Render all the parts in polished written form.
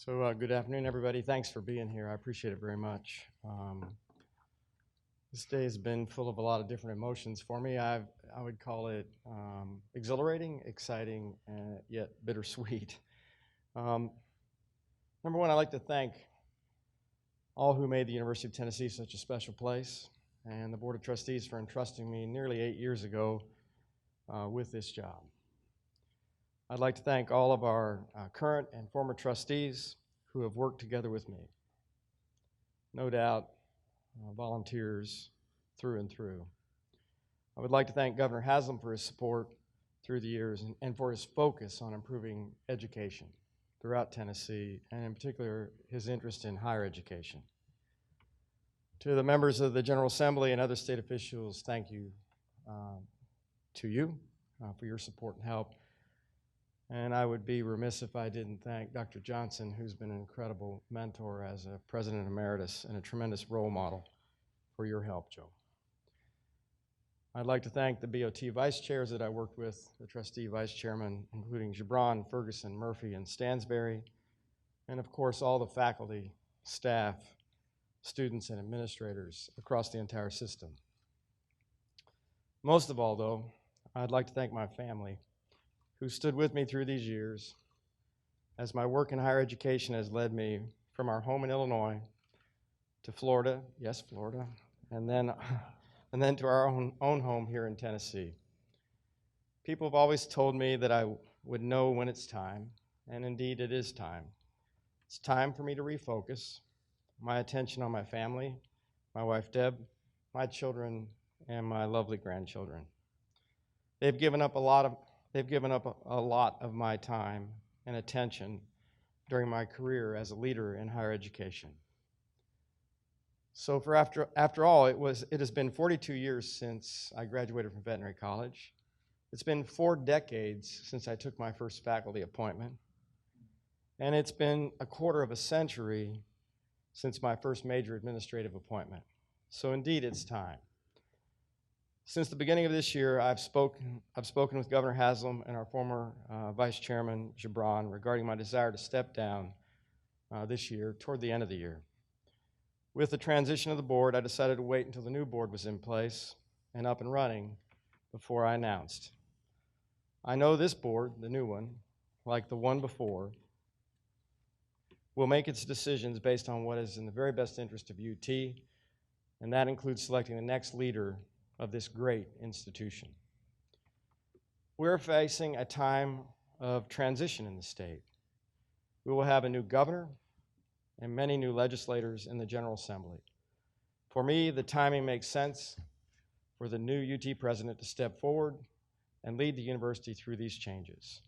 Good afternoon, everybody. Thanks for being here. I appreciate it very much. This day has been full of a lot of different emotions for me. I would call it exhilarating, exciting, and yet bittersweet. Number one, I'd like to thank all who made the University of Tennessee such a special place, and the Board of Trustees for entrusting me nearly 8 years ago with this job. I'd like to thank all of our current and former trustees who have worked together with me. No doubt, volunteers through and through. I would like to thank Governor Haslam for his support through the years and for his focus on improving education throughout Tennessee, and in particular, his interest in higher education. To the members of the General Assembly and other state officials, thank you to you for your support and help. And I would be remiss if I didn't thank Dr. Johnson, who's been an incredible mentor as a President Emeritus and a tremendous role model, for your help, Joe. I'd like to thank the BOT vice chairs that I worked with, the trustee vice chairman, including Gibran, Ferguson, Murphy, and Stansberry, and of course all the faculty, staff, students, and administrators across the entire system. Most of all, though, I'd like to thank my family, who stood with me through these years as my work in higher education has led me from our home in Illinois to Florida, yes, Florida, and then to our own home here in Tennessee. People have always told me that I would know when it's time, and indeed it is time. It's time for me to refocus my attention on my family, my wife Deb, my children, and my lovely grandchildren. They've given up a lot of my time and attention during my career as a leader in higher education. So after all, it has been 42 years since I graduated from veterinary college. It's been 4 decades since I took my first faculty appointment. And it's been a quarter of a century since my first major administrative appointment. So indeed, it's time. Since the beginning of this year, I've spoken with Governor Haslam and our former Vice Chairman, Gibran, regarding my desire to step down this year, toward the end of the year. With the transition of the board, I decided to wait until the new board was in place and up and running before I announced. I know this board, the new one, like the one before, will make its decisions based on what is in the very best interest of UT, and that includes selecting the next leader of this great institution. We're facing a time of transition in the state. We will have a new governor and many new legislators in the General Assembly. For me, the timing makes sense for the new UT president to step forward and lead the university through these changes.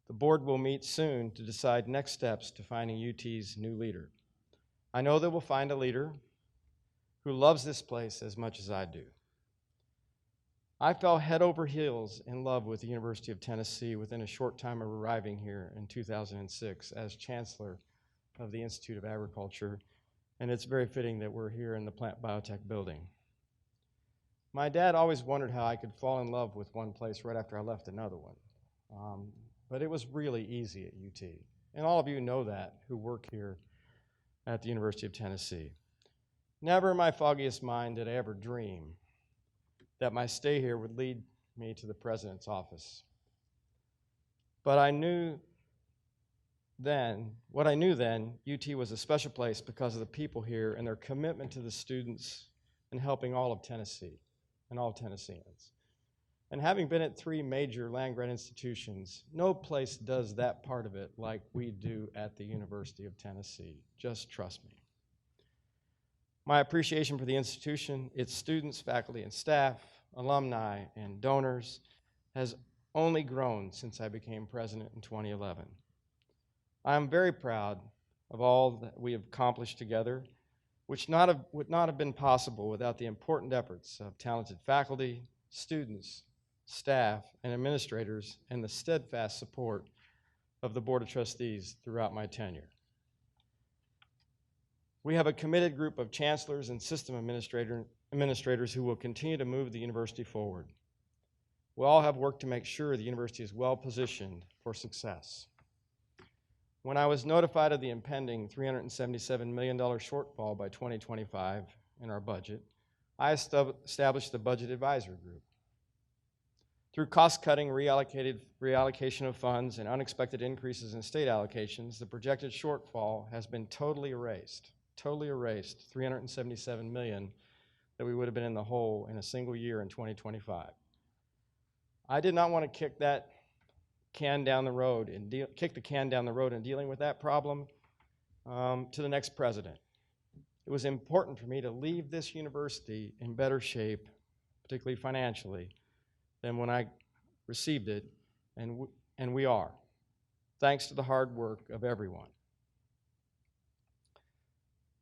The board will meet soon to decide next steps to finding UT's new leader. I know they will find a leader who loves this place as much as I do. I fell head over heels in love with the University of Tennessee within a short time of arriving here in 2006 as Chancellor of the Institute of Agriculture, and it's very fitting that we're here in the Plant Biotech building. My dad always wondered how I could fall in love with one place right after I left another one, but it was really easy at UT, and all of you know that who work here at the University of Tennessee. Never in my foggiest mind did I ever dream that my stay here would lead me to the president's office. But what I knew then, UT was a special place because of the people here and their commitment to the students and helping all of Tennessee and all Tennesseans. And having been at 3 major land-grant institutions, no place does that part of it like we do at the University of Tennessee. Just trust me. My appreciation for the institution, its students, faculty, and staff, alumni, and donors has only grown since I became president in 2011. I am very proud of all that we have accomplished together, which would not have been possible without the important efforts of talented faculty, students, staff, and administrators, and the steadfast support of the Board of Trustees throughout my tenure. We have a committed group of chancellors and system administrators who will continue to move the university forward. We all have work to make sure the university is well positioned for success. When I was notified of the impending $377 million shortfall by 2025 in our budget, I established the Budget Advisory Group. Through cost-cutting, reallocation of funds, and unexpected increases in state allocations, the projected shortfall has been totally erased, $377 million that we would have been in the hole in a single year in 2025. I did not want to kick the can down the road in dealing with that problem to the next president. It was important for me to leave this university in better shape, particularly financially, than when I received it, and we are, thanks to the hard work of everyone.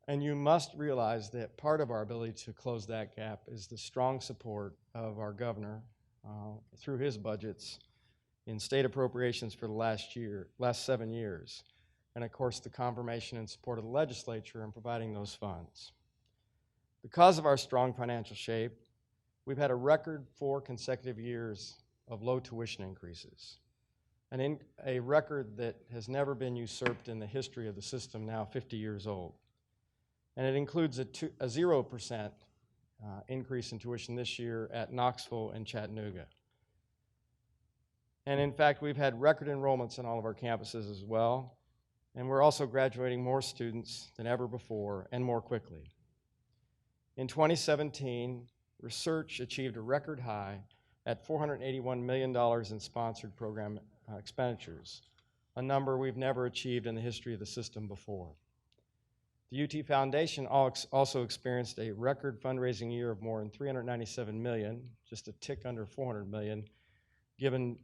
And you must realize that part of our ability to close that gap is the strong support of our governor through his budgets in state appropriations for the last 7 years, and of course the confirmation and support of the legislature in providing those funds. Because of our strong financial shape, we've had a record 4 consecutive years of low tuition increases, and a record that has never been usurped in the history of the system, now 50 years old. And it includes a 0% increase in tuition this year at Knoxville and Chattanooga. And in fact, we've had record enrollments in all of our campuses as well, and we're also graduating more students than ever before and more quickly. In 2017, research achieved a record high at $481 million in sponsored program expenditures, a number we've never achieved in the history of the system before. The UT Foundation also experienced a record fundraising year of more than $397 million, just a tick under $400 million, given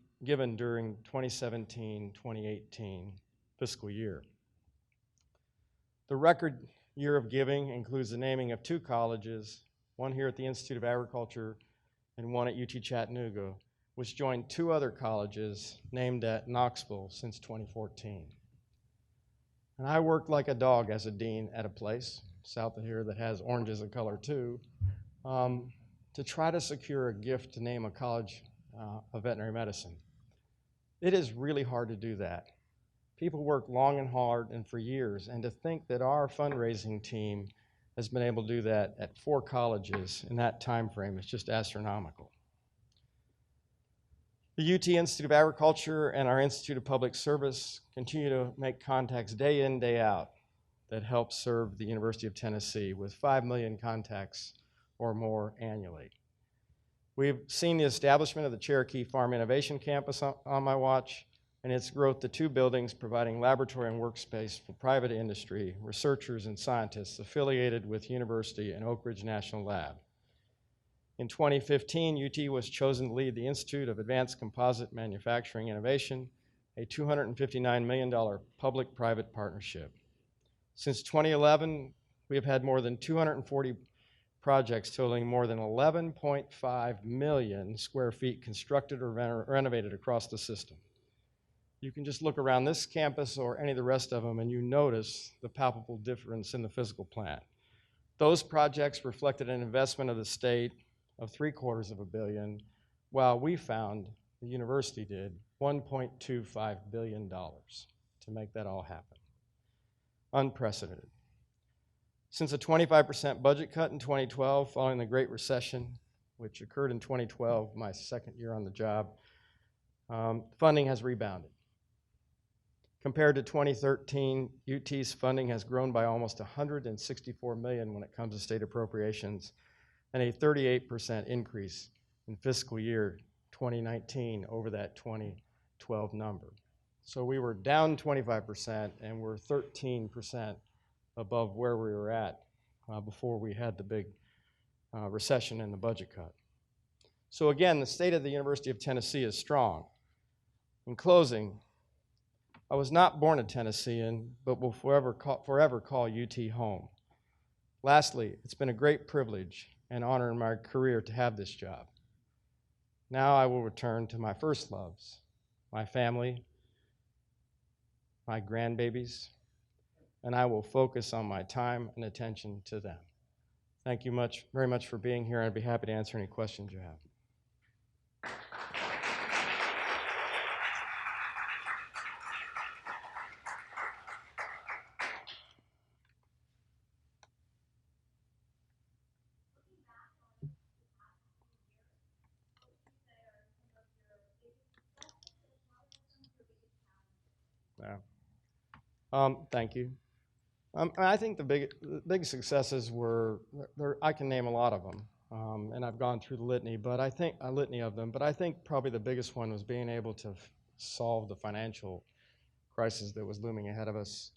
during 2017-2018 fiscal year. The record year of giving includes the naming of 2 colleges, one here at the Institute of Agriculture and one at UT Chattanooga, which joined 2 other colleges named at Knoxville since 2014. And I worked like a dog as a dean at a place south of here that has orange as a color too, to try to secure a gift to name a college of veterinary medicine. It is really hard to do that. People work long and hard and for years, and to think that our fundraising team has been able to do that at 4 colleges in that time frame is just astronomical. The UT Institute of Agriculture and our Institute of Public Service continue to make contacts day in, day out that help serve the University of Tennessee with 5 million contacts or more annually. We've seen the establishment of the Cherokee Farm Innovation Campus on my watch, and its growth to 2 buildings providing laboratory and workspace for private industry, researchers, and scientists affiliated with university and Oak Ridge National Lab. In 2015, UT was chosen to lead the Institute of Advanced Composite Manufacturing Innovation, a $259 million public-private partnership. Since 2011, we have had more than 240 projects totaling more than 11.5 million square feet constructed or renovated across the system. You can just look around this campus or any of the rest of them and you notice the palpable difference in the physical plant. Those projects reflected an investment of the state of $750 million, while we found, the university did, $1.25 billion to make that all happen. Unprecedented. Since a 25% budget cut in 2012 following the Great Recession, which occurred in 2012, my second year on the job, funding has rebounded. Compared to 2013, UT's funding has grown by almost $164 million when it comes to state appropriations, and a 38% increase in fiscal year 2019 over that 2012 number. So we were down 25% and we're 13% above where we were at before we had the big recession and the budget cut. So again, the state of the University of Tennessee is strong. In closing, I was not born a Tennessean, but will forever call UT home. Lastly, it's been a great privilege and honor in my career to have this job. Now I will return to my first loves, my family, my grandbabies, and I will focus on my time and attention to them. Thank you very much for being here. I'd be happy to answer any questions you have. Yeah. Thank you. And I think the big successes were there. I can name a lot of them, and I've gone through the litany. But I think a litany of them. But I think probably the biggest one was being able to solve the financial crisis that was looming ahead of us,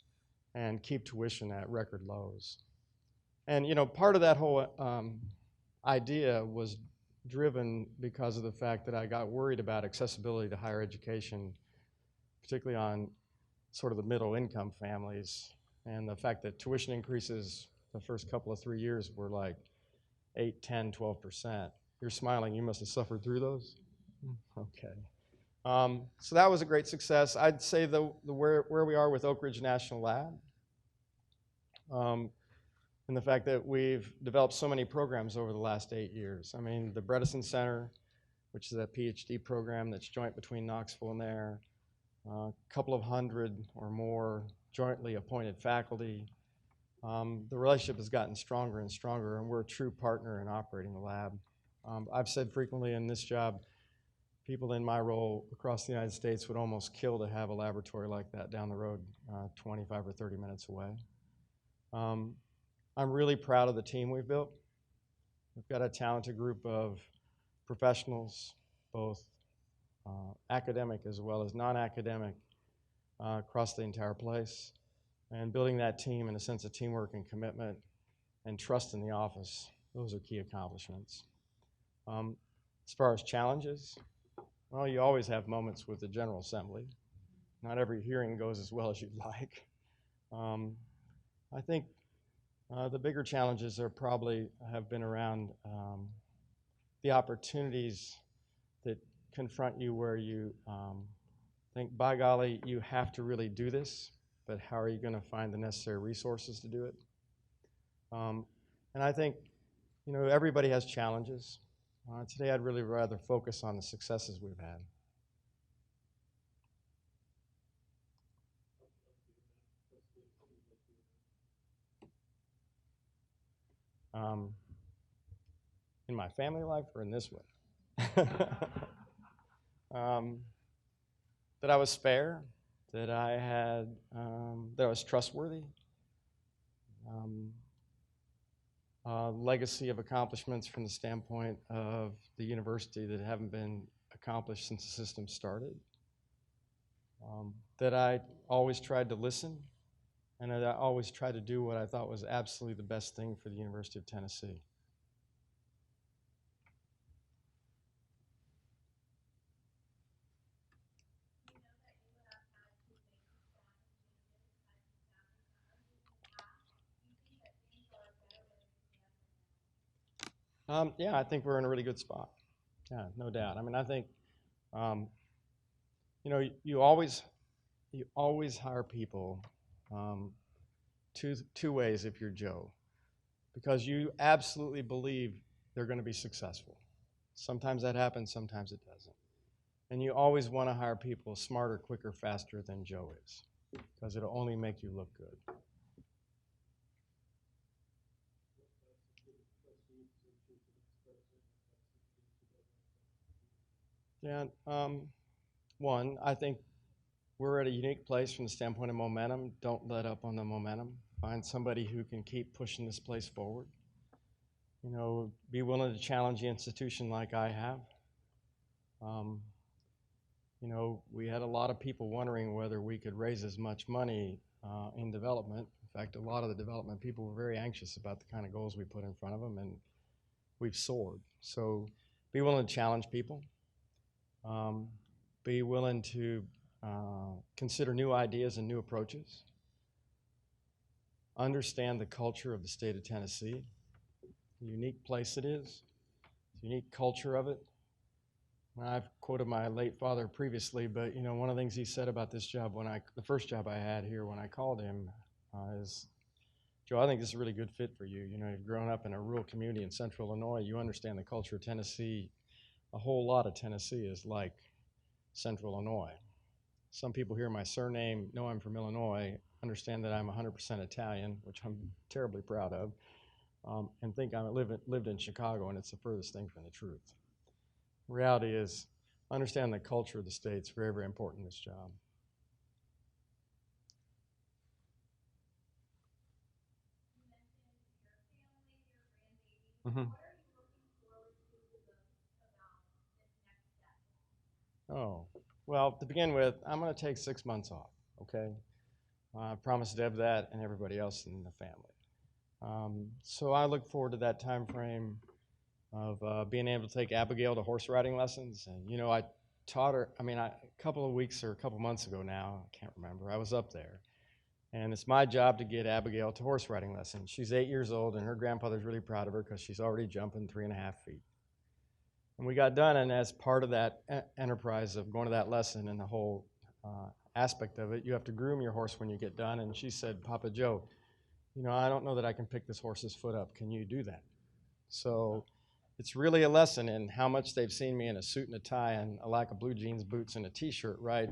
and keep tuition at record lows. And part of that whole idea was driven because of the fact that I got worried about accessibility to higher education, particularly on sort of the middle income families, and the fact that tuition increases the first couple of 3 years were like 8, 10, 12%. You're smiling, you must have suffered through those? Okay. So that was a great success. I'd say where we are with Oak Ridge National Lab, and the fact that we've developed so many programs over the last 8 years. I mean, the Bredesen Center, which is a PhD program that's joint between Knoxville and there, a couple of hundred or more jointly appointed faculty. The relationship has gotten stronger and stronger, and we're a true partner in operating the lab. I've said frequently in this job, people in my role across the United States would almost kill to have a laboratory like that down the road, 25 or 30 minutes away. I'm really proud of the team we've built. We've got a talented group of professionals, both academic as well as non-academic, across the entire place. And building that team in a sense of teamwork and commitment and trust in the office, those are key accomplishments. As far as challenges, well, you always have moments with the General Assembly. Not every hearing goes as well as you'd like. I think the bigger challenges have been around the opportunities that confront you where you think, by golly, you have to really do this, but how are you going to find the necessary resources to do it? And I think, everybody has challenges. Today I'd really rather focus on the successes we've had. In my family life or in this one? That I was fair, that I was trustworthy, legacy of accomplishments from the standpoint of the university that haven't been accomplished since the system started, that I always tried to listen, and that I always tried to do what I thought was absolutely the best thing for the University of Tennessee. Yeah, I think we're in a really good spot. Yeah, no doubt. I mean, I think, you always hire people two ways if you're Joe, because you absolutely believe they're going to be successful. Sometimes that happens, sometimes it doesn't. And you always want to hire people smarter, quicker, faster than Joe is, because it'll only make you look good. Yeah, one, I think we're at a unique place from the standpoint of momentum. Don't let up on the momentum. Find somebody who can keep pushing this place forward. Be willing to challenge the institution like I have. We had a lot of people wondering whether we could raise as much money in development. In fact, a lot of the development people were very anxious about the kind of goals we put in front of them, and we've soared. So be willing to challenge people. Be willing to consider new ideas and new approaches. Understand the culture of the state of Tennessee, the unique place it is, the unique culture of it. I've quoted my late father previously, but one of the things he said about this job the first job I had here when I called him is, Joe, I think this is a really good fit for you. You've grown up in a rural community in central Illinois. You understand the culture of Tennessee. A whole lot of Tennessee is like central Illinois. Some people hear my surname, know I'm from Illinois, understand that I'm 100% Italian, which I'm terribly proud of, and think I lived in Chicago, and it's the furthest thing from the truth. The reality is, understand the culture of the state's very, very important in this job. Hmm. Oh, well, to begin with, I'm going to take 6 months off, okay? I promised Deb that and everybody else in the family. So I look forward to that time frame of being able to take Abigail to horse riding lessons. And, you know, I taught her, a couple of weeks or a couple months ago now, I can't remember, I was up there. And it's my job to get Abigail to horse riding lessons. She's 8 years old, and her grandfather's really proud of her because she's already jumping 3.5 feet. And we got done, and as part of that enterprise of going to that lesson and the whole aspect of it, you have to groom your horse when you get done. And she said, Papa Joe, you know, I don't know that I can pick this horse's foot up. Can you do that? So it's really a lesson in how much they've seen me in a suit and a tie and a lack of blue jeans, boots, and a T-shirt, right?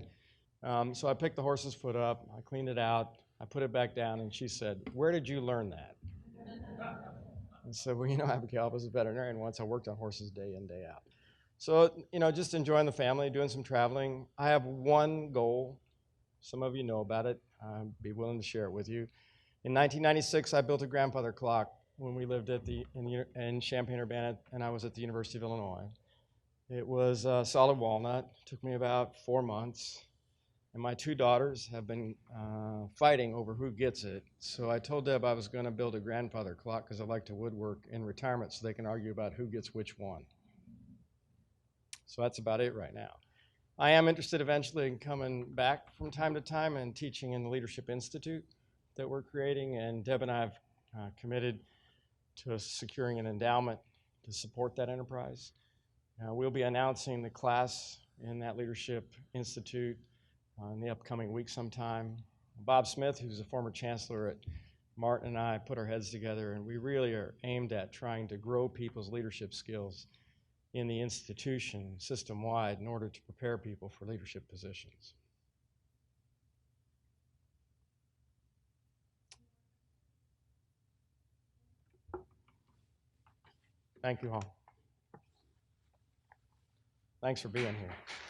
So I picked the horse's foot up, I cleaned it out, I put it back down, and she said, where did you learn that? I said, well, you know, Abigail, I was a veterinarian once. I worked on horses day in, day out. So, you know, just enjoying the family, doing some traveling. I have one goal. Some of you know about it. I'd be willing to share it with you. In 1996, I built a grandfather clock when we lived in Champaign-Urbana, and I was at the University of Illinois. It was solid walnut. It took me about 4 months. And my two daughters have been fighting over who gets it. So I told Deb I was going to build a grandfather clock because I like to woodwork in retirement so they can argue about who gets which one. So that's about it right now. I am interested eventually in coming back from time to time and teaching in the Leadership Institute that we're creating. And Deb and I have committed to securing an endowment to support that enterprise. We'll be announcing the class in that Leadership Institute in the upcoming week sometime. Bob Smith, who's a former chancellor at Martin, and I put our heads together, and we really are aimed at trying to grow people's leadership skills in the institution system-wide in order to prepare people for leadership positions. Thank you all. Thanks for being here.